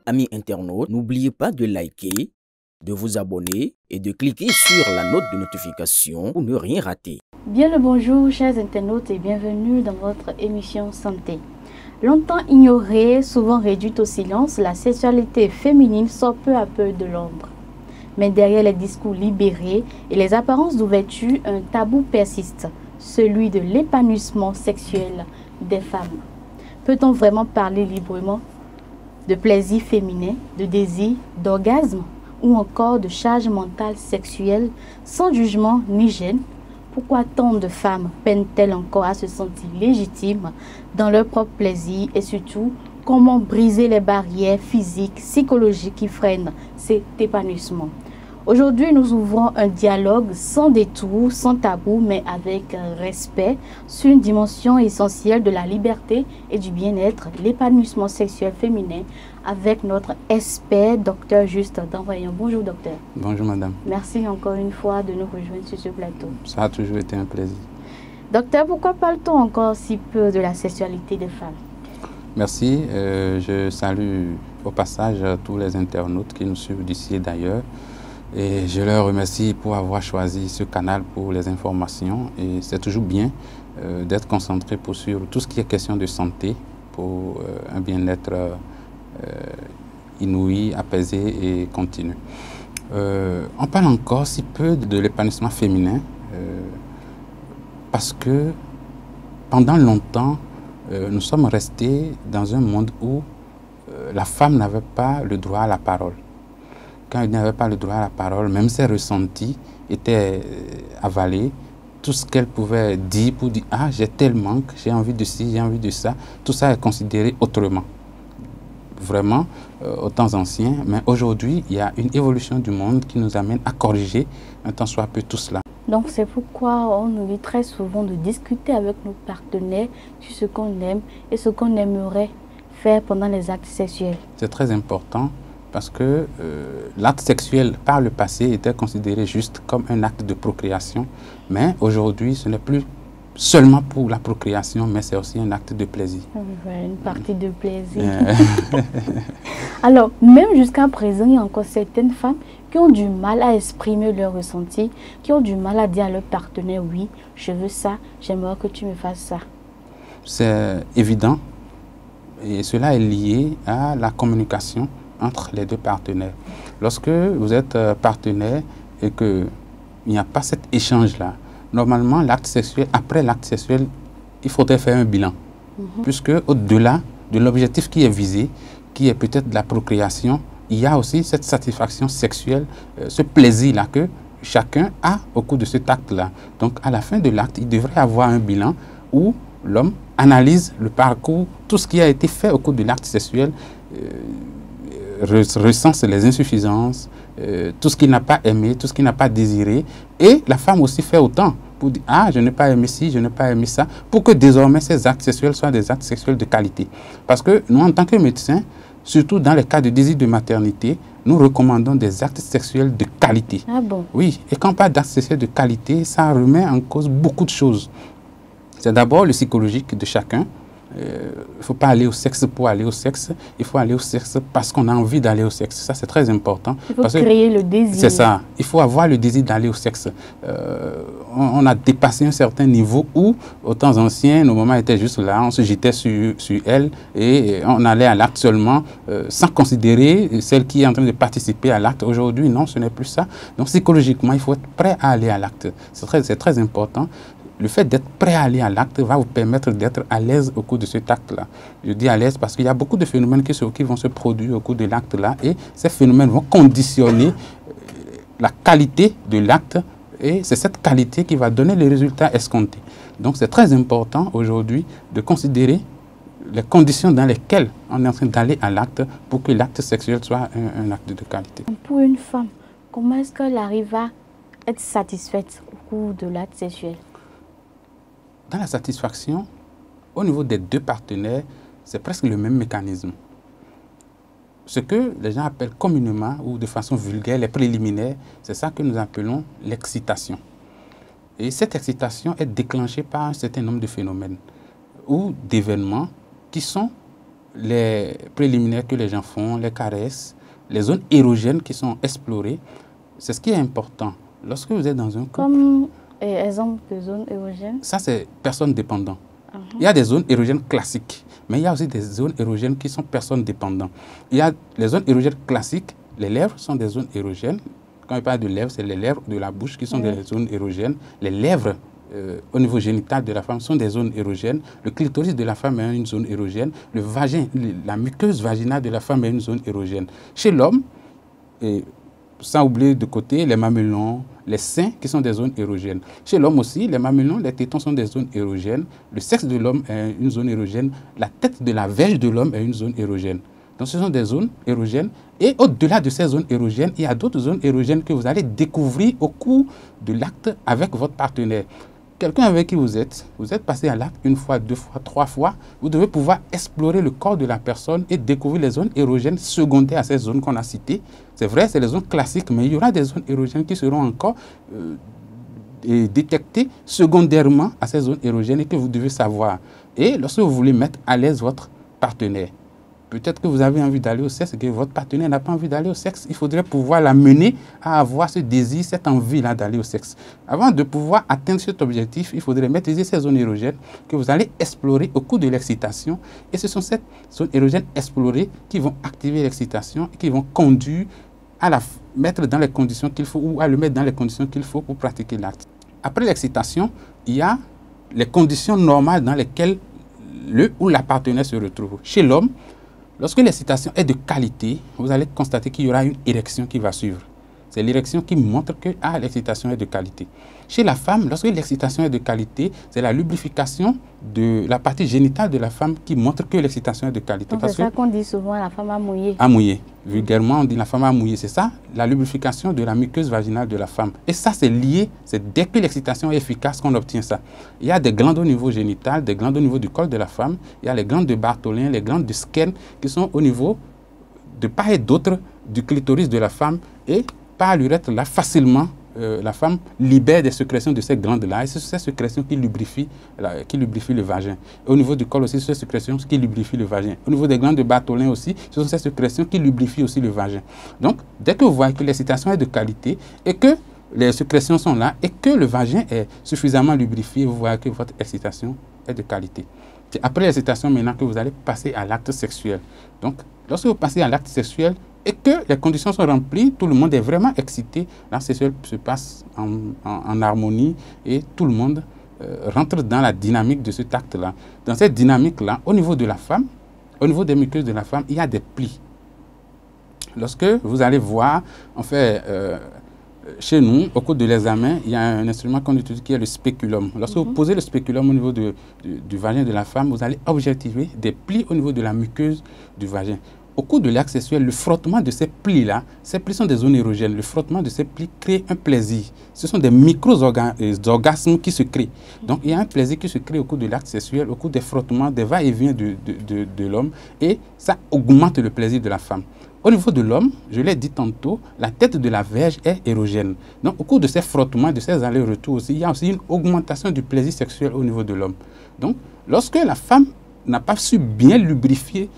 amis internautes, n'oubliez pas de liker, de vous abonner et de cliquer sur la note de notification pour ne rien rater. Bien le bonjour chers internautes et bienvenue dans votre émission Santé. Longtemps ignorée, souvent réduite au silence, la sexualité féminine sort peu à peu de l'ombre. Mais derrière les discours libérés et les apparences d'ouverture, un tabou persiste, celui de l'épanouissement sexuel des femmes. Peut-on vraiment parler librement de plaisir féminin, de désir, d'orgasme ou encore de charge mentale sexuelle sans jugement ni gêne? Pourquoi tant de femmes peinent-elles encore à se sentir légitimes dans leur propre plaisir et surtout, comment briser les barrières physiques, psychologiques qui freinent cet épanouissement? Aujourd'hui, nous ouvrons un dialogue sans détour, sans tabou, mais avec respect sur une dimension essentielle de la liberté et du bien-être, l'épanouissement sexuel féminin, avec notre expert, docteur Juste Danvaillant. Bonjour docteur. Bonjour madame. Merci encore une fois de nous rejoindre sur ce plateau. Ça a toujours été un plaisir. Docteur, pourquoi parle-t-on encore si peu de la sexualité des femmes? Merci. Je salue au passage tous les internautes qui nous suivent d'ici et d'ailleurs. Et je leur remercie pour avoir choisi ce canal pour les informations. Et c'est toujours bien d'être concentré sur tout ce qui est question de santé pour un bien-être inouï, apaisé et continu. On parle encore si peu de l'épanouissement féminin parce que pendant longtemps, nous sommes restés dans un monde où la femme n'avait pas le droit à la parole. Quand elle n'avait pas le droit à la parole, même ses ressentis étaient avalés. Tout ce qu'elle pouvait dire pour dire « Ah, j'ai tel manque, j'ai envie de ci, j'ai envie de ça », tout ça est considéré autrement. Vraiment, aux temps anciens. Mais aujourd'hui, il y a une évolution du monde qui nous amène à corriger un tant soit peu tout cela. Donc c'est pourquoi on nous dit très souvent de discuter avec nos partenaires sur ce qu'on aime et ce qu'on aimerait faire pendant les actes sexuels. C'est très important. Parce que l'acte sexuel, par le passé, était considéré juste comme un acte de procréation. Mais aujourd'hui, ce n'est plus seulement pour la procréation, mais c'est aussi un acte de plaisir. Une partie de plaisir. Alors, même jusqu'à présent, il y a encore certaines femmes qui ont du mal à exprimer leurs ressentis, qui ont du mal à dire à leur partenaire, oui, je veux ça, j'aimerais que tu me fasses ça. C'est évident. Et cela est lié à la communication entre les deux partenaires. Lorsque vous êtes partenaire et qu'il n'y a pas cet échange-là, normalement, l'acte sexuel, après l'acte sexuel, il faudrait faire un bilan. Puisque au-delà de l'objectif qui est visé, qui est peut-être de la procréation, il y a aussi cette satisfaction sexuelle, ce plaisir-là que chacun a au cours de cet acte-là. Donc, à la fin de l'acte, il devrait avoir un bilan où l'homme analyse le parcours, tout ce qui a été fait au cours de l'acte sexuel, recense les insuffisances, tout ce qu'il n'a pas aimé, tout ce qu'il n'a pas désiré. Et la femme aussi fait autant pour dire « Ah, je n'ai pas aimé ci, je n'ai pas aimé ça », pour que désormais ces actes sexuels soient des actes sexuels de qualité. Parce que nous, en tant que médecins, surtout dans les cas de désir de maternité, nous recommandons des actes sexuels de qualité. Ah bon? Oui, et quand on parle d'actes sexuels de qualité, ça remet en cause beaucoup de choses. C'est d'abord le psychologique de chacun. Il ne faut pas aller au sexe pour aller au sexe. Il faut aller au sexe parce qu'on a envie d'aller au sexe. Ça, c'est très important. Il faut créer le désir. C'est ça. Il faut avoir le désir d'aller au sexe. On a dépassé un certain niveau où, aux temps anciens, nos mamans étaient juste là, on se jetait sur elles et on allait à l'acte seulement sans considérer celle qui est en train de participer à l'acte. Aujourd'hui, non, ce n'est plus ça. Donc, psychologiquement, il faut être prêt à aller à l'acte. C'est très important. Le fait d'être prêt à aller à l'acte va vous permettre d'être à l'aise au cours de cet acte-là. Je dis à l'aise parce qu'il y a beaucoup de phénomènes qui vont se produire au cours de l'acte-là et ces phénomènes vont conditionner la qualité de l'acte et c'est cette qualité qui va donner les résultats escomptés. Donc c'est très important aujourd'hui de considérer les conditions dans lesquelles on est en train d'aller à l'acte pour que l'acte sexuel soit un acte de qualité. Pour une femme, comment est-ce qu'elle arrive à être satisfaite au cours de l'acte sexuel? Dans la satisfaction, au niveau des deux partenaires, c'est presque le même mécanisme. Ce que les gens appellent communément ou de façon vulgaire les préliminaires, c'est ça que nous appelons l'excitation. Et cette excitation est déclenchée par un certain nombre de phénomènes ou d'événements qui sont les préliminaires que les gens font, les caresses, les zones érogènes qui sont explorées, c'est ce qui est important. Lorsque vous êtes dans un couple... Comme exemple de zone érogène? Ça, c'est personne dépendant. Il y a des zones érogènes classiques, mais il y a aussi des zones érogènes qui sont personnes dépendantes. Il y a les zones érogènes classiques, les lèvres sont des zones érogènes. Quand on parle de lèvres, c'est les lèvres de la bouche qui sont des zones érogènes. Les lèvres au niveau génital de la femme sont des zones érogènes. Le clitoris de la femme est une zone érogène. Le vagin, la muqueuse vaginale de la femme est une zone érogène. Chez l'homme, sans oublier de côté les mamelons, les seins qui sont des zones érogènes. Chez l'homme aussi, les mamelons, les tétons sont des zones érogènes. Le sexe de l'homme est une zone érogène. La tête de la verge de l'homme est une zone érogène. Donc ce sont des zones érogènes. Et au-delà de ces zones érogènes, il y a d'autres zones érogènes que vous allez découvrir au cours de l'acte avec votre partenaire. Quelqu'un avec qui vous êtes passé à l'acte une fois, deux fois, trois fois, vous devez pouvoir explorer le corps de la personne et découvrir les zones érogènes secondaires à ces zones qu'on a citées. C'est vrai, c'est les zones classiques, mais il y aura des zones érogènes qui seront encore détectées secondairement à ces zones érogènes et que vous devez savoir. Et lorsque vous voulez mettre à l'aise votre partenaire, peut-être que vous avez envie d'aller au sexe et que votre partenaire n'a pas envie d'aller au sexe. Il faudrait pouvoir l'amener à avoir ce désir, cette envie-là d'aller au sexe. Avant de pouvoir atteindre cet objectif, il faudrait maîtriser ces zones érogènes que vous allez explorer au cours de l'excitation. Et ce sont ces zones érogènes explorées qui vont activer l'excitation et qui vont conduire à la mettre dans les conditions qu'il faut ou à le mettre dans les conditions qu'il faut pour pratiquer l'acte. Après l'excitation, il y a les conditions normales dans lesquelles le ou la partenaire se retrouve. Chez l'homme, lorsque l'excitation est de qualité, vous allez constater qu'il y aura une érection qui va suivre. C'est l'érection qui montre que l'excitation est de qualité. Chez la femme, lorsque l'excitation est de qualité, c'est la lubrification de la partie génitale de la femme qui montre que l'excitation est de qualité. C'est ça qu'on dit souvent, la femme a mouillé. A mouillé. Vulgairement, on dit la femme a mouillé. C'est ça, la lubrification de la muqueuse vaginale de la femme. Et ça, c'est lié, c'est dès que l'excitation est efficace qu'on obtient ça. Il y a des glandes au niveau génital, des glandes au niveau du col de la femme. Il y a les glandes de Bartholin, les glandes de Skene qui sont au niveau de part et d'autre du clitoris de la femme. Et par l'urètre, là, facilement, la femme libère des sécrétions de ces glandes-là. Et c'est ces sécrétions qui lubrifient le vagin. Et au niveau du col aussi, c'est ces sécrétions qui lubrifient le vagin. Au niveau des glandes de Bartholin aussi, ce sont ces sécrétions qui lubrifient aussi le vagin. Donc, dès que vous voyez que l'excitation est de qualité et que les sécrétions sont là et que le vagin est suffisamment lubrifié, vous voyez que votre excitation est de qualité. C'est après l'excitation maintenant que vous allez passer à l'acte sexuel. Donc, lorsque vous passez à l'acte sexuel, et que les conditions sont remplies, tout le monde est vraiment excité, l'acte sexuel se passe en harmonie et tout le monde rentre dans la dynamique de cet acte-là. Dans cette dynamique-là, au niveau de la femme, au niveau des muqueuses de la femme, il y a des plis. Lorsque vous allez voir, en fait, chez nous, au cours de l'examen, il y a un instrument qu'on utilise qui est le spéculum. Lorsque vous posez le spéculum au niveau du vagin de la femme, vous allez objectiver des plis au niveau de la muqueuse du vagin. Au cours de l'acte sexuel, le frottement de ces plis-là, ces plis sont des zones érogènes, le frottement de ces plis crée un plaisir. Ce sont des micro-orgasmes qui se créent. Donc, il y a un plaisir qui se crée au cours de l'acte sexuel, au cours des frottements, des va-et-vient de l'homme, et ça augmente le plaisir de la femme. Au niveau de l'homme, je l'ai dit tantôt, la tête de la verge est érogène. Donc, au cours de ces frottements, de ces allers-retours aussi, il y a aussi une augmentation du plaisir sexuel au niveau de l'homme. Donc, lorsque la femme n'a pas su bien lubrifier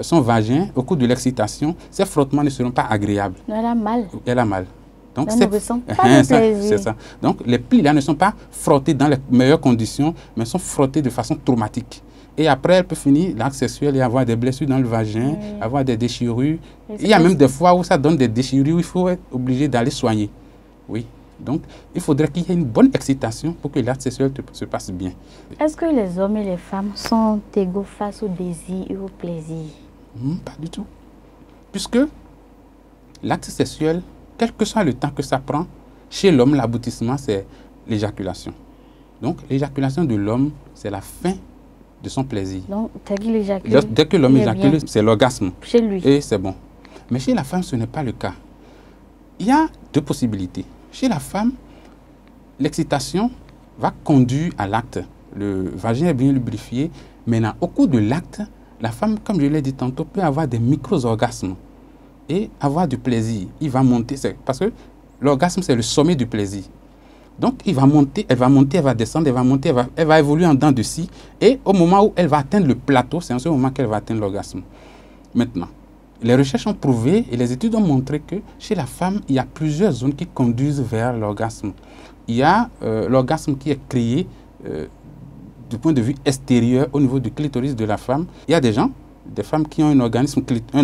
son vagin au cours de l'excitation, ces frottements ne seront pas agréables. Elle a mal. Elle a mal. Donc, elle ne ressent pas de plaisir. C'est ça. Donc, les plis-là ne sont pas frottés dans les meilleures conditions, mais sont frottés de façon traumatique. Et après, elle peut finir l'acte sexuel et avoir des blessures dans le vagin, avoir des déchirures. Il y a même des fois où ça donne des déchirures où il faut être obligé d'aller soigner. Oui. Donc, il faudrait qu'il y ait une bonne excitation pour que l'acte sexuel se passe bien. Est-ce que les hommes et les femmes sont égaux face au désir et au plaisir? Pas du tout. Puisque l'acte sexuel, quel que soit le temps que ça prend, chez l'homme, l'aboutissement, c'est l'éjaculation. Donc, l'éjaculation de l'homme, c'est la fin de son plaisir. Donc, dès que l'homme éjacule, c'est l'orgasme. Chez lui. Et c'est bon. Mais chez la femme, ce n'est pas le cas. Il y a deux possibilités. Chez la femme, l'excitation va conduire à l'acte. Le vagin est bien lubrifié. Maintenant, au cours de l'acte, la femme, comme je l'ai dit tantôt, peut avoir des micro-orgasmes et avoir du plaisir. Il va monter, parce que l'orgasme, c'est le sommet du plaisir. Donc, elle va monter, elle va descendre, elle va monter, elle va évoluer en dents de scie. Et au moment où elle va atteindre le plateau, c'est en ce moment qu'elle va atteindre l'orgasme. Maintenant, les recherches ont prouvé et les études ont montré que chez la femme, il y a plusieurs zones qui conduisent vers l'orgasme. Il y a l'orgasme qui est créé du point de vue extérieur au niveau du clitoris de la femme. Il y a des femmes qui ont un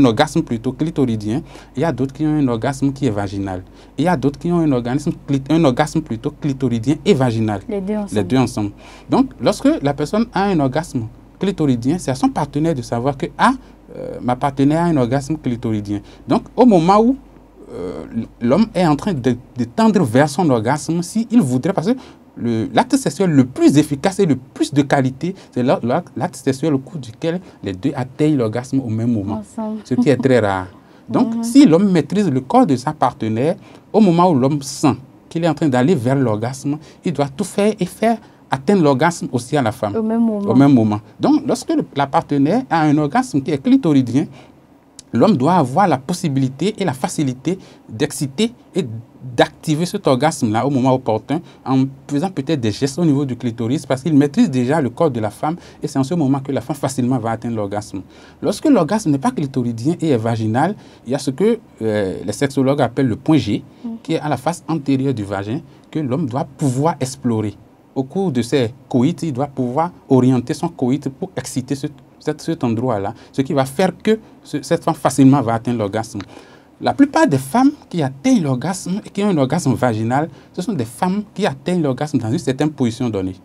orgasme plutôt clitoridien. Il y a d'autres qui ont un orgasme qui est vaginal. Il y a d'autres qui ont un orgasme plutôt clitoridien et vaginal. Les deux ensemble. Donc, lorsque la personne a un orgasme clitoridien, c'est à son partenaire de savoir que ma partenaire a un orgasme clitoridien. Donc, au moment où l'homme est en train de tendre vers son orgasme, s'il voudrait, parce que l'acte sexuel le plus efficace et le plus de qualité, c'est l'acte sexuel au cours duquel les deux atteignent l'orgasme au même moment, ce qui est très rare. Donc, si l'homme maîtrise le corps de sa partenaire, au moment où l'homme sent qu'il est en train d'aller vers l'orgasme, il doit tout faire et faire atteindre l'orgasme aussi à la femme. Au même moment. Donc, lorsque la partenaire a un orgasme qui est clitoridien, l'homme doit avoir la possibilité et la facilité d'exciter et d'activer cet orgasme-là au moment opportun en faisant peut-être des gestes au niveau du clitoris parce qu'il maîtrise déjà le corps de la femme et c'est en ce moment que la femme facilement va atteindre l'orgasme. Lorsque l'orgasme n'est pas clitoridien et est vaginal, il y a ce que les sexologues appellent le point G, qui est à la face antérieure du vagin, que l'homme doit pouvoir explorer. Au cours de ses coïts, il doit pouvoir orienter son coït pour exciter cet endroit-là, ce qui va faire que cette femme facilement va atteindre l'orgasme. La plupart des femmes qui atteignent l'orgasme et qui ont un orgasme vaginal, ce sont des femmes qui atteignent l'orgasme dans une certaine position donnée.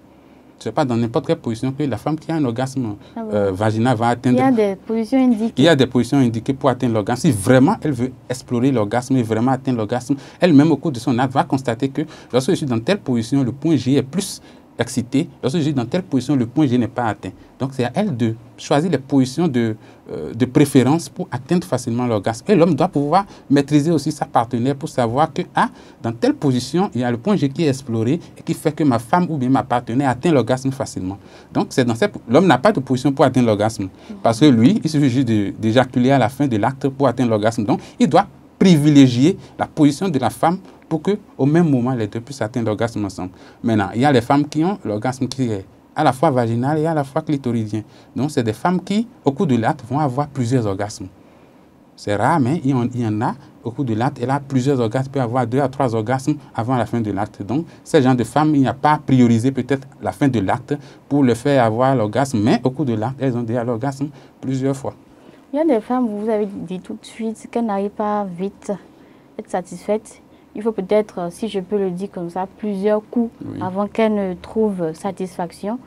Ce n'est pas dans n'importe quelle position que la femme qui a un orgasme vaginal va atteindre. Il y a des positions indiquées. Il y a des positions indiquées pour atteindre l'orgasme. Si vraiment elle veut explorer l'orgasme et vraiment atteindre l'orgasme, elle-même au cours de son acte va constater que lorsque je suis dans telle position, le point G est plus excité. Lorsque je suis dans telle position, le point G n'est pas atteint. Donc c'est à elle de choisir les positions de préférence pour atteindre facilement l'orgasme. Et l'homme doit pouvoir maîtriser aussi sa partenaire pour savoir que dans telle position, il y a le point G qui est exploré et qui fait que ma femme ou bien ma partenaire atteint l'orgasme facilement. Donc c'est dans l'homme n'a pas de position pour atteindre l'orgasme parce que lui, il suffit juste d'éjaculer à la fin de l'acte pour atteindre l'orgasme. Donc il doit privilégier la position de la femme pour qu'au même moment, les deux puissent atteindre l'orgasme ensemble. Maintenant, il y a les femmes qui ont l'orgasme qui est à la fois vaginal et à la fois clitoridien. Donc, c'est des femmes qui, au cours de l'acte, vont avoir plusieurs orgasmes. C'est rare, mais il y en a, au cours de l'acte, elle a plusieurs orgasmes, peut avoir 2 à 3 orgasmes avant la fin de l'acte. Donc, ces gens de femmes, il n'y a pas à prioriser peut-être la fin de l'acte pour le faire avoir l'orgasme, mais au cours de l'acte, elles ont déjà l'orgasme plusieurs fois. Il y a des femmes, vous avez dit tout de suite, qu'elles n'arrivent pas vite à être satisfaites. Il faut peut-être, si je peux le dire comme ça, plusieurs coups avant qu'elles ne trouvent satisfaction.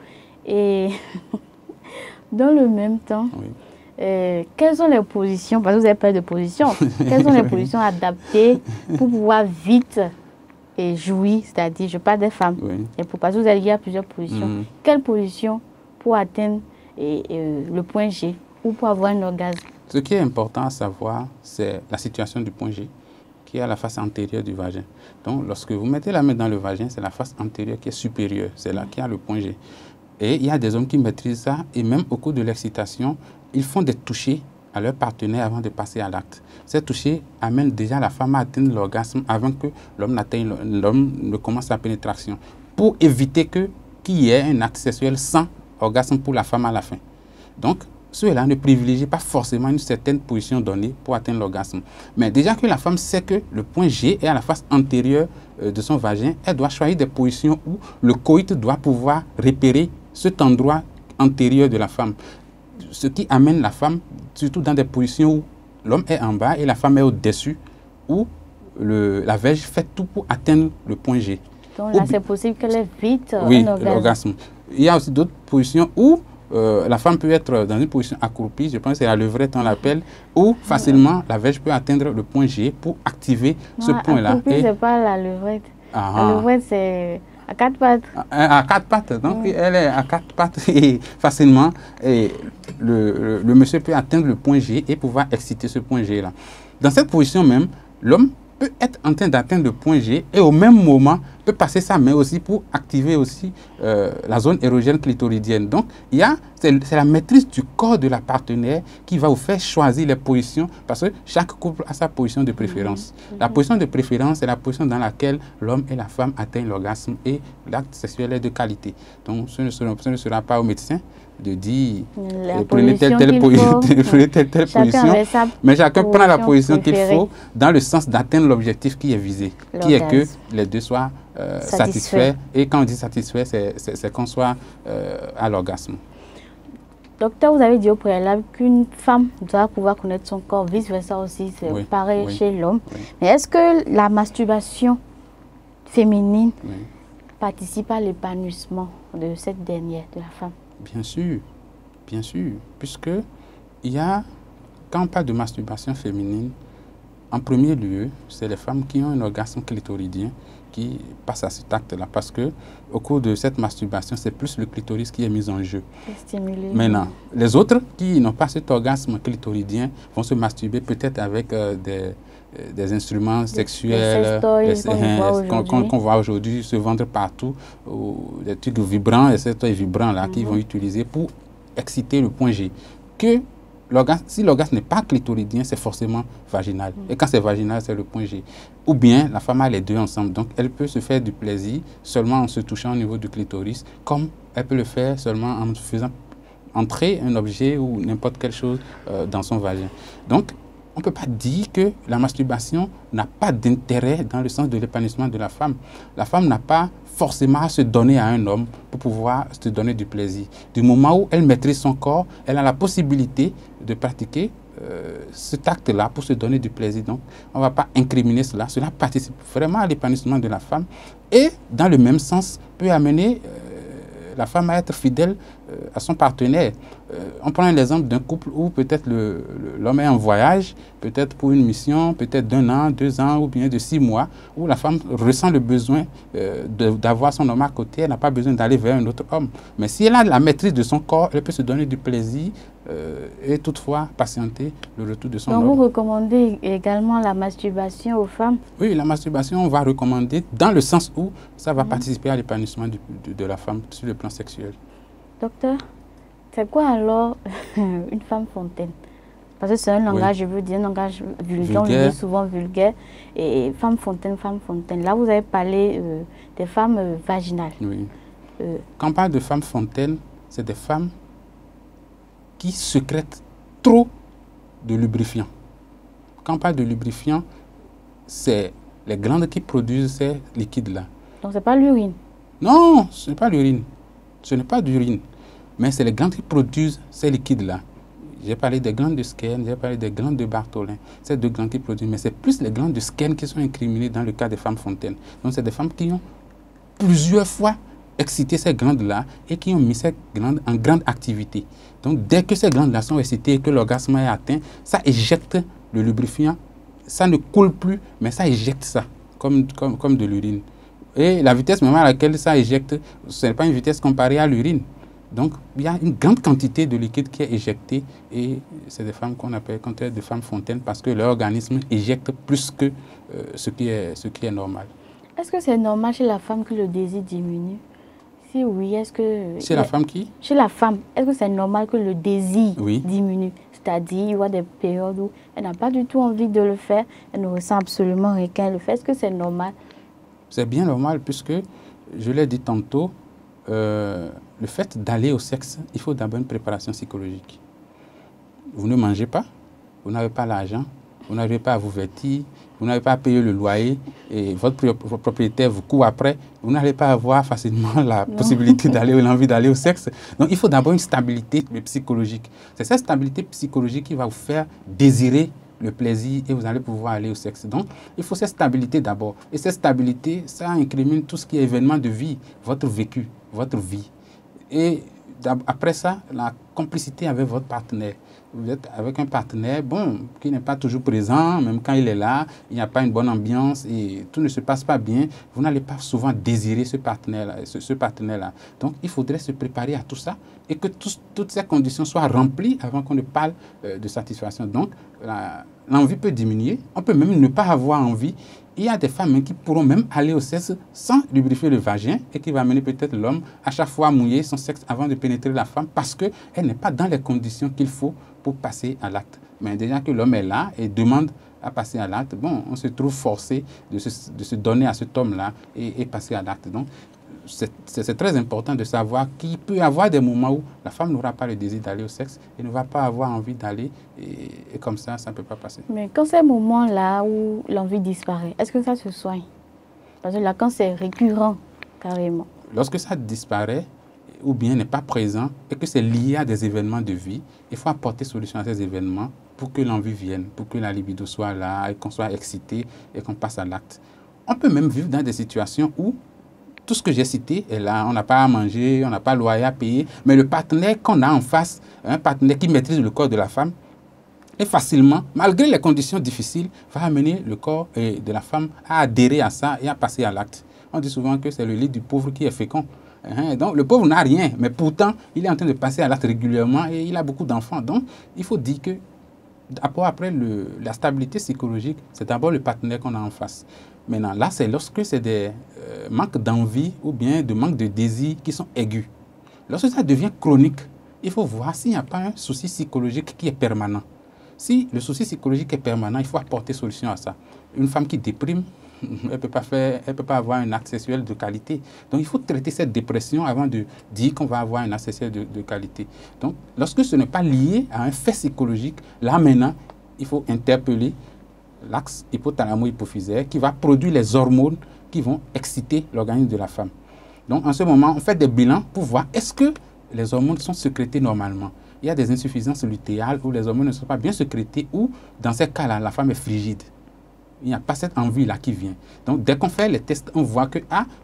Et dans le même temps, quelles sont les positions, parce que vous avez pas de position, quelles sont les positions adaptées pour pouvoir vite jouir, c'est-à-dire, je parle des femmes, et parce que vous avez dit qu'il y a plusieurs positions. Quelle position pour atteindre le point G ou pour avoir un orgasme? Ce qui est important à savoir, c'est la situation du point G, qui est à la face antérieure du vagin. Donc, lorsque vous mettez la main dans le vagin, c'est la face antérieure qui est supérieure. C'est là qu'il y a le point G. Et il y a des hommes qui maîtrisent ça, et même au cours de l'excitation, ils font des touchés à leur partenaire avant de passer à l'acte. Ces touchés amènent déjà la femme à atteindre l'orgasme avant que l'homme ne commence la pénétration, pour éviter qu'il y ait un acte sexuel sans orgasme pour la femme à la fin. Donc, ceux-là ne privilégient pas forcément une certaine position donnée pour atteindre l'orgasme. Mais déjà que la femme sait que le point G est à la face antérieure de son vagin, elle doit choisir des positions où le coït doit pouvoir repérer cet endroit antérieur de la femme. Ce qui amène la femme, surtout dans des positions où l'homme est en bas et la femme est au-dessus, où la verge fait tout pour atteindre le point G. Donc là, c'est possible qu'elle ait vite l'orgasme. Il y a aussi d'autres positions où la femme peut être dans une position accroupie, je pense que c'est la levrette, on l'appelle, où facilement la verge peut atteindre le point G pour activer ce point-là. Accroupie, c'est pas la levrette. La levrette, c'est à 4 pattes. À 4 pattes, donc elle est à 4 pattes et facilement, le monsieur peut atteindre le point G et pouvoir exciter ce point G-là. Dans cette position même, l'homme peut être en train d'atteindre le point G et au même moment, peut passer sa main aussi pour activer aussi la zone érogène clitoridienne. Donc, c'est la maîtrise du corps de la partenaire qui va vous faire choisir les positions, parce que chaque couple a sa position de préférence. La position de préférence, c'est la position dans laquelle l'homme et la femme atteignent l'orgasme et l'acte sexuel est de qualité. Donc, ce ne sera pas au médecin de dire prenez telle position, mais chacun prend la position qu'il faut dans le sens d'atteindre l'objectif qui est visé, qui est que les deux soient satisfaits. Et quand on dit satisfait, c'est qu'on soit à l'orgasme. Docteur, vous avez dit au préalable qu'une femme doit pouvoir connaître son corps, vice-versa aussi, c'est pareil chez l'homme. Oui. Mais est-ce que la masturbation féminine participe à l'épanouissement de cette dernière, de la femme? Bien sûr, puisque quand on parle de masturbation féminine, en premier lieu, c'est les femmes qui ont un orgasme clitoridien qui passent à cet acte-là, parce que au cours de cette masturbation, c'est plus le clitoris qui est mis en jeu. Maintenant, les autres qui n'ont pas cet orgasme clitoridien vont se masturber peut-être avec des instruments sexuels qu'on voit aujourd'hui se vendre partout, ou des trucs vibrants, des sextoys vibrants là, qu'ils vont utiliser pour exciter le point G. Si l'orgasme n'est pas clitoridien, c'est forcément vaginal. Et quand c'est vaginal, c'est le point G. Ou bien la femme a les deux ensemble. Donc elle peut se faire du plaisir seulement en se touchant au niveau du clitoris, comme elle peut le faire seulement en faisant entrer un objet ou n'importe quelle chose dans son vagin. Donc on ne peut pas dire que la masturbation n'a pas d'intérêt dans le sens de l'épanouissement de la femme. La femme n'a pas forcément à se donner à un homme pour pouvoir se donner du plaisir. Du moment où elle maîtrise son corps, elle a la possibilité de pratiquer cet acte-là pour se donner du plaisir. Donc, on ne va pas incriminer cela. Cela participe vraiment à l'épanouissement de la femme et, dans le même sens, peut amener la femme à être fidèle à son partenaire. On prend l'exemple d'un couple où peut-être l'homme est en voyage, peut-être pour une mission, peut-être d'1 an, 2 ans ou bien de 6 mois, où la femme ressent le besoin d'avoir son homme à côté, elle n'a pas besoin d'aller vers un autre homme. Mais si elle a la maîtrise de son corps, elle peut se donner du plaisir et toutefois patienter le retour de son homme. Donc vous recommandez également la masturbation aux femmes? Oui, la masturbation, on va recommander dans le sens où ça va participer à l'épanouissement de la femme sur le plan sexuel. Docteur, c'est quoi alors une femme fontaine? Parce que c'est un langage, je veux dire, un langage vulgaire, on le dit souvent vulgaire. Et femme fontaine, femme fontaine. Là, vous avez parlé des femmes vaginales. Oui. Quand on parle de femmes fontaines, c'est des femmes qui sécrètent trop de lubrifiant. Quand on parle de lubrifiant, c'est les glandes qui produisent ces liquides-là. Donc, ce n'est pas l'urine? Non, ce n'est pas l'urine. Ce n'est pas d'urine, mais c'est les glandes qui produisent ces liquides-là. J'ai parlé des glandes de Skene, j'ai parlé des glandes de Bartholin. C'est 2 glandes qui produisent, mais c'est plus les glandes de Skene qui sont incriminées dans le cas des femmes fontaines. Donc, c'est des femmes qui ont plusieurs fois excité ces glandes-là et qui ont mis ces glandes en grande activité. Donc, dès que ces glandes-là sont excitées et que l'orgasme est atteint, ça éjecte le lubrifiant. Ça ne coule plus, mais ça éjecte ça, comme de l'urine. Et la vitesse même à laquelle ça éjecte, ce n'est pas une vitesse comparée à l'urine. Donc, il y a une grande quantité de liquide qui est éjecté et c'est des femmes qu'on appelle des femmes fontaines parce que leur organisme éjecte plus que ce qui est normal. Est-ce que c'est normal chez la femme que le désir diminue? Si oui, est-ce que... Chez la femme qui? Chez la femme, est-ce que c'est normal que le désir diminue? C'est-à-dire, il y a des périodes où elle n'a pas du tout envie de le faire, elle ne ressent absolument rien qu'elle le fait. Est-ce que c'est normal? C'est bien normal puisque, je l'ai dit tantôt, le fait d'aller au sexe, il faut d'abord une préparation psychologique. Vous ne mangez pas, vous n'avez pas l'argent, vous n'arrivez pas à vous vêtir, vous n'avez pas à payer le loyer et votre propriétaire vous court après, vous n'allez pas avoir facilement la possibilité d'aller ou l'envie d'aller au sexe. Donc il faut d'abord une stabilité psychologique. C'est cette stabilité psychologique qui va vous faire désirer le plaisir et vous allez pouvoir aller au sexe. Donc, il faut cette stabilité d'abord. Et cette stabilité, ça incrimine tout ce qui est événement de vie, votre vécu, votre vie. Et après ça, la complicité avec votre partenaire. Vous êtes avec un partenaire, qui n'est pas toujours présent, même quand il est là, il n'y a pas une bonne ambiance et tout ne se passe pas bien. Vous n'allez pas souvent désirer ce partenaire-là. Donc, il faudrait se préparer à tout ça et que toutes ces conditions soient remplies avant qu'on ne parle de satisfaction. Donc, l'envie peut diminuer. On peut même ne pas avoir envie il y a des femmes qui pourront même aller au sexe sans lubrifier le vagin et qui va amener peut-être l'homme à chaque fois à mouiller son sexe avant de pénétrer la femme parce qu'elle n'est pas dans les conditions qu'il faut pour passer à l'acte. Mais déjà que l'homme est là et demande à passer à l'acte, bon, on se trouve forcé de se donner à cet homme-là et passer à l'acte. Donc, c'est très important de savoir qu'il peut y avoir des moments où la femme n'aura pas le désir d'aller au sexe et ne va pas avoir envie d'aller et comme ça ne peut pas passer. Mais quand c'est le moment-là où l'envie disparaît, est-ce que ça se soigne? Parce que là, quand c'est récurrent, carrément. Lorsque ça disparaît ou bien n'est pas présent et que c'est lié à des événements de vie, il faut apporter solution à ces événements pour que l'envie vienne, pour que la libido soit là, et qu'on soit excité et qu'on passe à l'acte. On peut même vivre dans des situations où tout ce que j'ai cité est là, on n'a pas à manger, on n'a pas le loyer à payer, mais le partenaire qu'on a en face, un partenaire qui maîtrise le corps de la femme, et facilement, malgré les conditions difficiles, va amener le corps de la femme à adhérer à ça et à passer à l'acte. On dit souvent que c'est le lit du pauvre qui est fécond. Donc le pauvre n'a rien, mais pourtant, il est en train de passer à l'acte régulièrement et il a beaucoup d'enfants. Donc il faut dire que après la stabilité psychologique, c'est d'abord le partenaire qu'on a en face. Maintenant, là, c'est lorsque c'est des manques d'envie ou bien de manque de désir qui sont aigus. Lorsque ça devient chronique, il faut voir s'il n'y a pas un souci psychologique qui est permanent. Si le souci psychologique est permanent, il faut apporter solution à ça. Une femme qui déprime, elle ne peut pas avoir un acte sexuel de qualité. Donc, il faut traiter cette dépression avant de dire qu'on va avoir un acte sexuel de qualité. Donc, lorsque ce n'est pas lié à un fait psychologique, là maintenant, il faut interpeller l'axe hypothalamo-hypophysaire qui va produire les hormones qui vont exciter l'organisme de la femme. Donc, en ce moment, on fait des bilans pour voir est-ce que les hormones sont sécrétées normalement. Il y a des insuffisances lutéales où les hormones ne sont pas bien sécrétées ou, dans ces cas-là, la femme est frigide. Il n'y a pas cette envie-là qui vient. Donc, dès qu'on fait les tests, on voit que,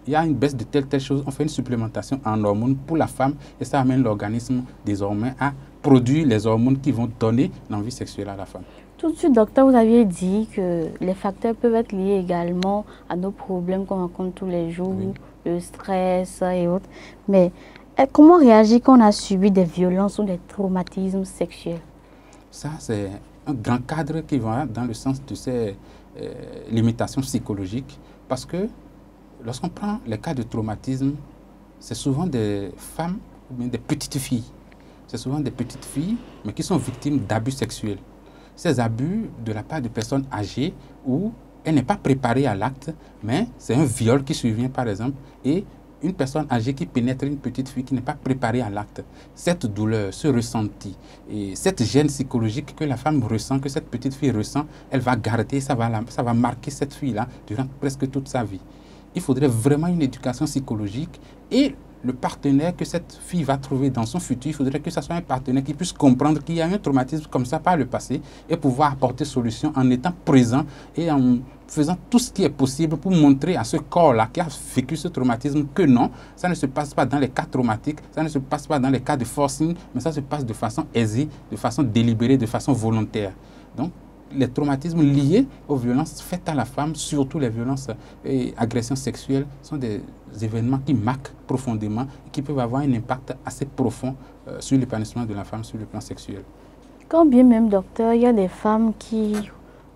il y a une baisse de telle chose, on fait une supplémentation en hormones pour la femme et ça amène l'organisme désormais à produire les hormones qui vont donner l'envie sexuelle à la femme. Tout de suite, docteur, vous aviez dit que les facteurs peuvent être liés également à nos problèmes qu'on rencontre tous les jours, oui, le stress et autres. Mais comment réagir quand on a subi des violences ou des traumatismes sexuels? Ça, c'est un grand cadre qui va dans le sens de ces limitations psychologiques. Parce que lorsqu'on prend les cas de traumatisme, c'est souvent des femmes ou bien des petites filles. C'est souvent des petites filles, mais qui sont victimes d'abus sexuels. Ces abus de la part de personnes âgées où elle n'est pas préparée à l'acte, mais c'est un viol qui survient par exemple, et une personne âgée qui pénètre une petite fille qui n'est pas préparée à l'acte. Cette douleur, ce ressenti, et cette gêne psychologique que la femme ressent, que cette petite fille ressent, elle va garder, ça va marquer cette fille-là durant presque toute sa vie. Il faudrait vraiment une éducation psychologique et le partenaire que cette fille va trouver dans son futur, il faudrait que ce soit un partenaire qui puisse comprendre qu'il y a un traumatisme comme ça par le passé et pouvoir apporter solution en étant présent et en faisant tout ce qui est possible pour montrer à ce corps-là qui a vécu ce traumatisme que non, ça ne se passe pas dans les cas traumatiques, ça ne se passe pas dans les cas de forcing, mais ça se passe de façon aisée, de façon délibérée, de façon volontaire. Donc, les traumatismes liés aux violences faites à la femme, surtout les violences et agressions sexuelles, sont des événements qui marquent profondément et qui peuvent avoir un impact assez profond sur l'épanouissement de la femme sur le plan sexuel. Quand bien même, docteur, il y a des femmes qui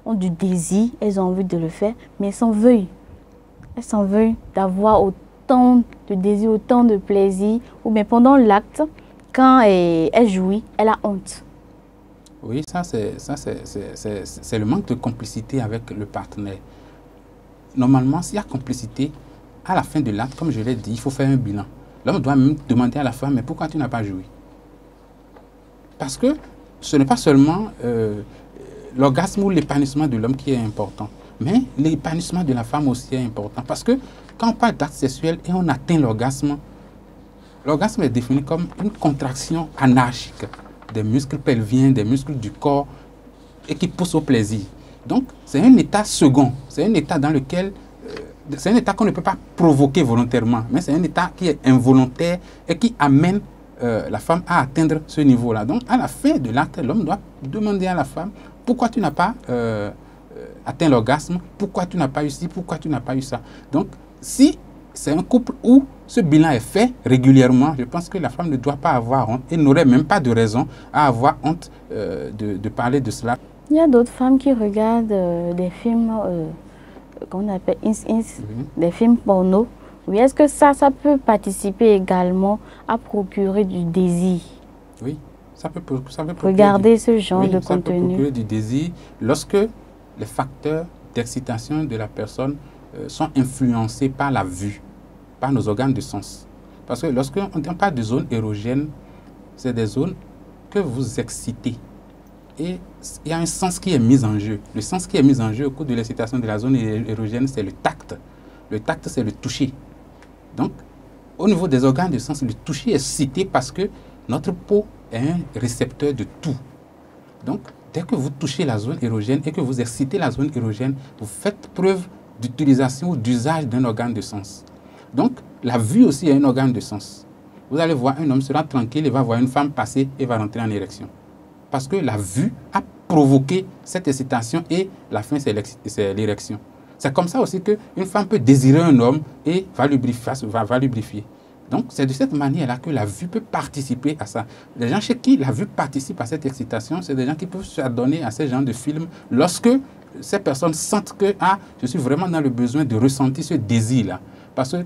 ont du désir, elles ont envie de le faire, mais elles s'en veulent. Elles s'en veulent d'avoir autant de désir, autant de plaisir, ou bien pendant l'acte, quand elle jouit, elle a honte. Oui, ça c'est le manque de complicité avec le partenaire. Normalement, s'il y a complicité, à la fin de l'acte, comme je l'ai dit, il faut faire un bilan. L'homme doit même demander à la femme, mais pourquoi tu n'as pas joué? Parce que ce n'est pas seulement l'orgasme ou l'épanouissement de l'homme qui est important, mais l'épanouissement de la femme aussi est important. Parce que quand on parle d'acte sexuel et on atteint l'orgasme est défini comme une contraction anarchique des muscles pelviens, des muscles du corps, et qui pousse au plaisir. Donc, c'est un état second, c'est un état dans lequel, c'est un état qu'on ne peut pas provoquer volontairement, mais c'est un état qui est involontaire et qui amène la femme à atteindre ce niveau-là. Donc, à la fin de l'acte, l'homme doit demander à la femme, pourquoi tu n'as pas atteint l'orgasme, pourquoi tu n'as pas eu ci, pourquoi tu n'as pas eu ça. Donc, si c'est un couple où ce bilan est fait régulièrement, je pense que la femme ne doit pas avoir honte et n'aurait même pas de raison à avoir honte de parler de cela. Il y a d'autres femmes qui regardent des films qu'on appelle des films porno. Oui, est-ce que ça peut participer également à procurer du désir? Oui, ça peut procurer Regardez ce genre de ça peut contenu. procurer du désir lorsque les facteurs d'excitation de la personne sont influencés par la vue, par nos organes de sens. Parce que lorsqu'on parle de zones érogènes, c'est des zones que vous excitez. Et il y a un sens qui est mis en jeu. Le sens qui est mis en jeu au cours de l'excitation de la zone érogène, c'est le tact. Le tact, c'est le toucher. Donc, au niveau des organes de sens, le toucher est cité parce que notre peau est un récepteur de tout. Donc, dès que vous touchez la zone érogène et que vous excitez la zone érogène, vous faites preuve d'utilisation ou d'usage d'un organe de sens. Donc, la vue aussi est un organe de sens. Vous allez voir un homme sera tranquille, il va voir une femme passer et va rentrer en érection. Parce que la vue a provoqué cette excitation et la fin, c'est l'érection. C'est comme ça aussi qu'une femme peut désirer un homme et va lubrifier. Donc, c'est de cette manière-là que la vue peut participer à ça. Les gens chez qui la vue participe à cette excitation, c'est des gens qui peuvent s'adonner à ces genres de films lorsque ces personnes sentent que je suis vraiment dans le besoin de ressentir ce désir-là. Parce que,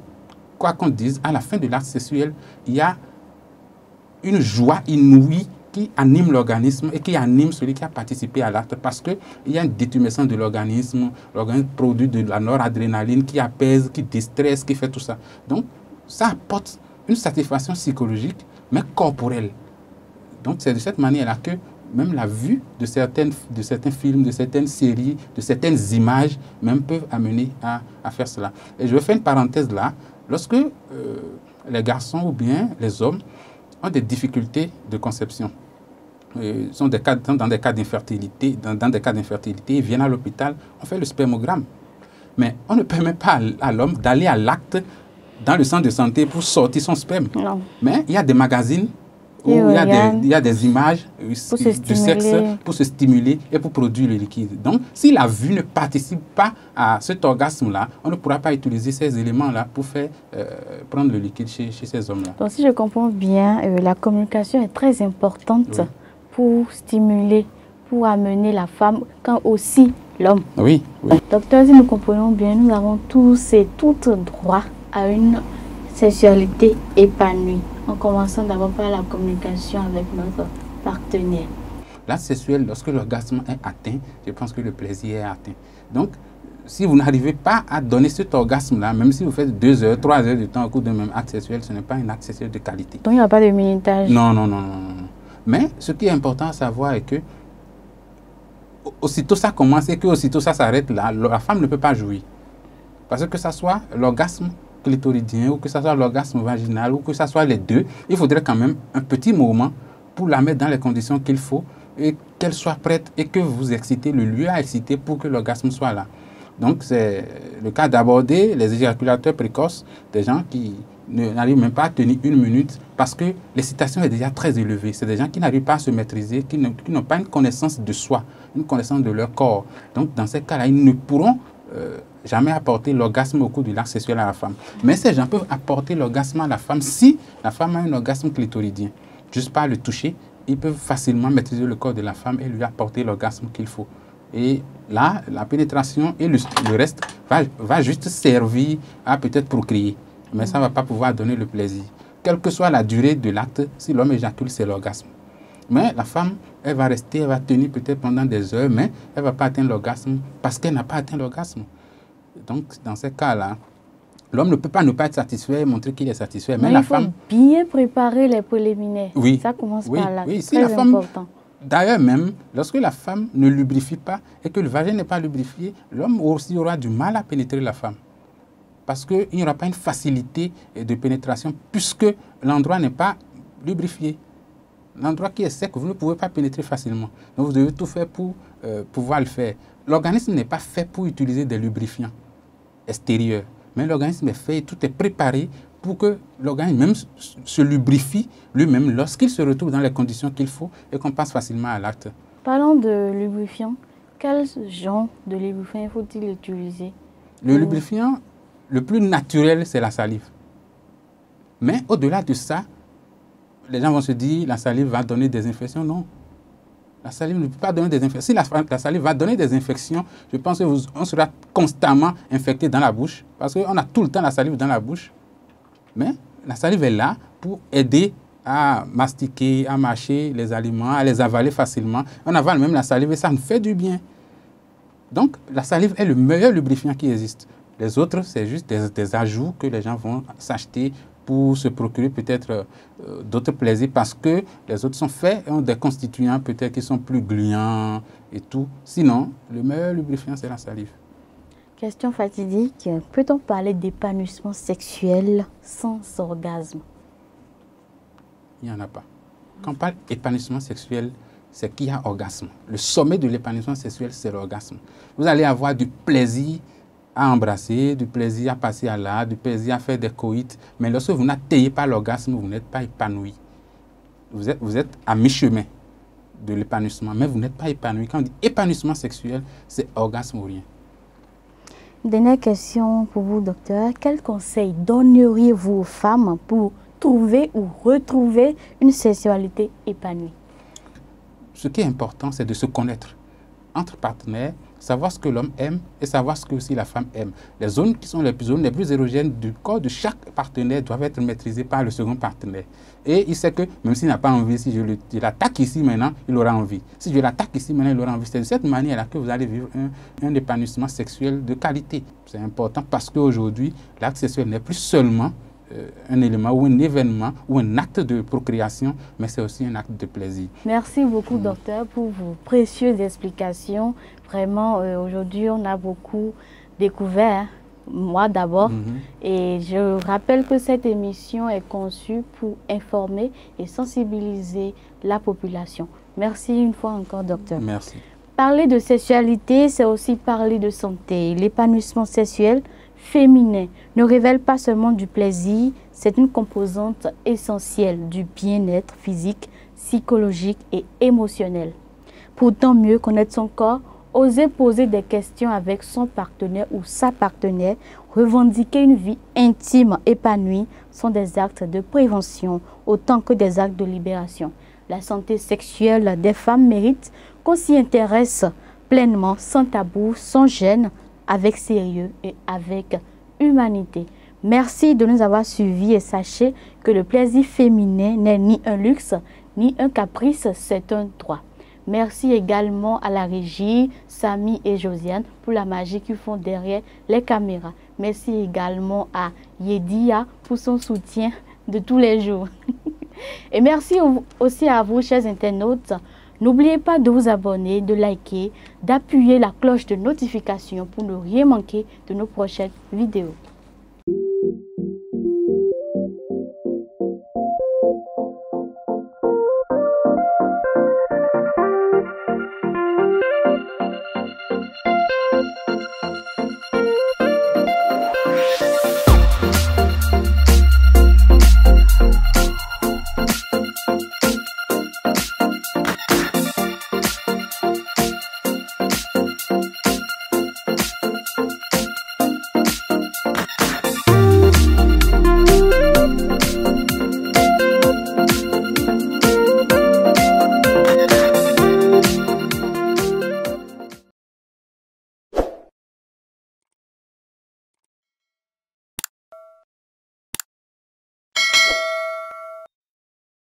quoi qu'on dise, à la fin de l'acte sexuel, il y a une joie inouïe qui anime l'organisme et qui anime celui qui a participé à l'acte parce qu'il y a une détumescence de l'organisme produit de la noradrénaline qui apaise, qui déstresse, qui fait tout ça. Donc, ça apporte une satisfaction psychologique, mais corporelle. Donc, c'est de cette manière-là que même la vue de certains films, de certaines séries, de certaines images, même peuvent amener à faire cela. Et je vais faire une parenthèse là. Lorsque les garçons ou bien les hommes ont des difficultés de conception, sont dans des cas d'infertilité, ils viennent à l'hôpital, on fait le spermogramme. Mais on ne permet pas à l'homme d'aller à l'acte dans le centre de santé pour sortir son sperme. Non. Mais il y a des magazines où il y a des images de sexe pour se stimuler et pour produire le liquide. Donc, si la vue ne participe pas à cet orgasme-là, on ne pourra pas utiliser ces éléments-là pour faire prendre le liquide chez ces hommes-là. Donc, si je comprends bien, la communication est très importante pour stimuler, pour amener la femme, quand aussi l'homme. Oui. Docteur, si nous comprenons bien, nous avons tous et toutes droit à une sexualité épanouie, en commençant d'abord par la communication avec notre partenaire. L'acte sexuel, lorsque l'orgasme est atteint, je pense que le plaisir est atteint. Donc, si vous n'arrivez pas à donner cet orgasme-là, même si vous faites 2 heures, 3 heures de temps au cours d'un même acte sexuel, ce n'est pas un acte sexuel de qualité. Donc, il n'y a pas de minutage. Non. Mais ce qui est important à savoir est que aussitôt ça commence et que aussitôt ça s'arrête là, la femme ne peut pas jouir. Parce que ce soit l'orgasme clitoridien ou que ce soit l'orgasme vaginal ou que ce soit les deux, il faudrait quand même un petit moment pour la mettre dans les conditions qu'il faut et qu'elle soit prête et que vous excitez le lieu à exciter pour que l'orgasme soit là. Donc, c'est le cas d'aborder les éjaculateurs précoces, des gens qui n'arrivent même pas à tenir 1 minute parce que l'excitation est déjà très élevée. C'est des gens qui n'arrivent pas à se maîtriser, qui n'ont pas une connaissance de soi, une connaissance de leur corps. Donc, dans ces cas-là, ils ne pourront jamais apporter l'orgasme au cours de l'acte sexuel à la femme. Mais ces gens peuvent apporter l'orgasme à la femme si la femme a un orgasme clitoridien. Juste par le toucher, ils peuvent facilement maîtriser le corps de la femme et lui apporter l'orgasme qu'il faut. Et là, la pénétration et le reste va juste servir à peut-être procréer. Mais ça ne va pas pouvoir donner le plaisir. Quelle que soit la durée de l'acte, si l'homme éjacule, c'est l'orgasme. Mais la femme, elle va rester, elle va tenir peut-être pendant des heures, mais elle ne va pas atteindre l'orgasme parce qu'elle n'a pas atteint l'orgasme. Donc, dans ces cas-là, l'homme ne peut pas ne pas être satisfait et montrer qu'il est satisfait. Mais la femme... Il faut bien préparer les préliminaires. Oui. Ça commence par là. Oui, c'est très important. D'ailleurs même, lorsque la femme ne lubrifie pas et que le vagin n'est pas lubrifié, l'homme aussi aura du mal à pénétrer la femme. Parce qu'il n'y aura pas une facilité de pénétration puisque l'endroit n'est pas lubrifié. L'endroit qui est sec, vous ne pouvez pas pénétrer facilement. Donc vous devez tout faire pour pouvoir le faire. L'organisme n'est pas fait pour utiliser des lubrifiants extérieurs. Mais l'organisme est fait, tout est préparé pour que l'organisme même se lubrifie lui-même lorsqu'il se retrouve dans les conditions qu'il faut et qu'on passe facilement à l'acte. Parlons de lubrifiant. Quel genre de lubrifiant faut-il utiliser? Le lubrifiant le plus naturel, c'est la salive. Mais au-delà de ça, les gens vont se dire la salive va donner des infections. Non. La salive ne peut pas donner des infections. Si la salive va donner des infections, je pense qu'on sera constamment infecté dans la bouche, parce qu'on a tout le temps la salive dans la bouche. Mais la salive est là pour aider à mastiquer, à mâcher les aliments, à les avaler facilement. On avale même la salive et ça nous fait du bien. Donc, la salive est le meilleur lubrifiant qui existe. Les autres, c'est juste des ajouts que les gens vont s'acheter pour se procurer peut-être d'autres plaisirs parce que les autres sont faits, ont des constituants peut-être qui sont plus gluants et tout. Sinon, le meilleur lubrifiant, c'est la salive. Question fatidique, peut-on parler d'épanouissement sexuel sans orgasme? Il n'y en a pas. Quand on parle d'épanouissement sexuel, c'est qu'il y a orgasme. Le sommet de l'épanouissement sexuel, c'est l'orgasme. Vous allez avoir du plaisir à embrasser, du plaisir à passer à l'acte, du plaisir à faire des coïts. Mais lorsque vous n'atteignez pas l'orgasme, vous n'êtes pas épanoui. Vous êtes à mi-chemin de l'épanouissement, mais vous n'êtes pas épanoui. Quand on dit épanouissement sexuel, c'est orgasme ou rien. Dernière question pour vous, docteur. Quels conseils donneriez-vous aux femmes pour trouver ou retrouver une sexualité épanouie? Ce qui est important, c'est de se connaître entre partenaires, savoir ce que l'homme aime et savoir ce que aussi la femme aime. Les zones qui sont les plus érogènes du corps de chaque partenaire doivent être maîtrisées par le second partenaire. Et il sait que même s'il n'a pas envie, si je l'attaque ici maintenant, il aura envie. Si je l'attaque ici maintenant, il aura envie. C'est de cette manière-là que vous allez vivre un épanouissement sexuel de qualité. C'est important parce qu'aujourd'hui, l'acte sexuel n'est plus seulement un élément ou un événement ou un acte de procréation, mais c'est aussi un acte de plaisir. Merci beaucoup, docteur, pour vos précieuses explications. Vraiment, aujourd'hui, on a beaucoup découvert, moi d'abord. Et je rappelle que cette émission est conçue pour informer et sensibiliser la population. Merci une fois encore, docteur. Merci. Parler de sexualité, c'est aussi parler de santé. L'épanouissement sexuel féminin ne révèle pas seulement du plaisir, c'est une composante essentielle du bien-être physique, psychologique et émotionnel. Pour tant mieux connaître son corps, oser poser des questions avec son partenaire ou sa partenaire, revendiquer une vie intime épanouie sont des actes de prévention autant que des actes de libération. La santé sexuelle des femmes mérite qu'on s'y intéresse pleinement, sans tabou, sans gêne, avec sérieux et avec humanité. Merci de nous avoir suivis et sachez que le plaisir féminin n'est ni un luxe, ni un caprice, c'est un droit. Merci également à la régie, Samy et Josiane, pour la magie qu'ils font derrière les caméras. Merci également à Yedia pour son soutien de tous les jours. Et merci aussi à vous, chers internautes. N'oubliez pas de vous abonner, de liker, d'appuyer la cloche de notification pour ne rien manquer de nos prochaines vidéos.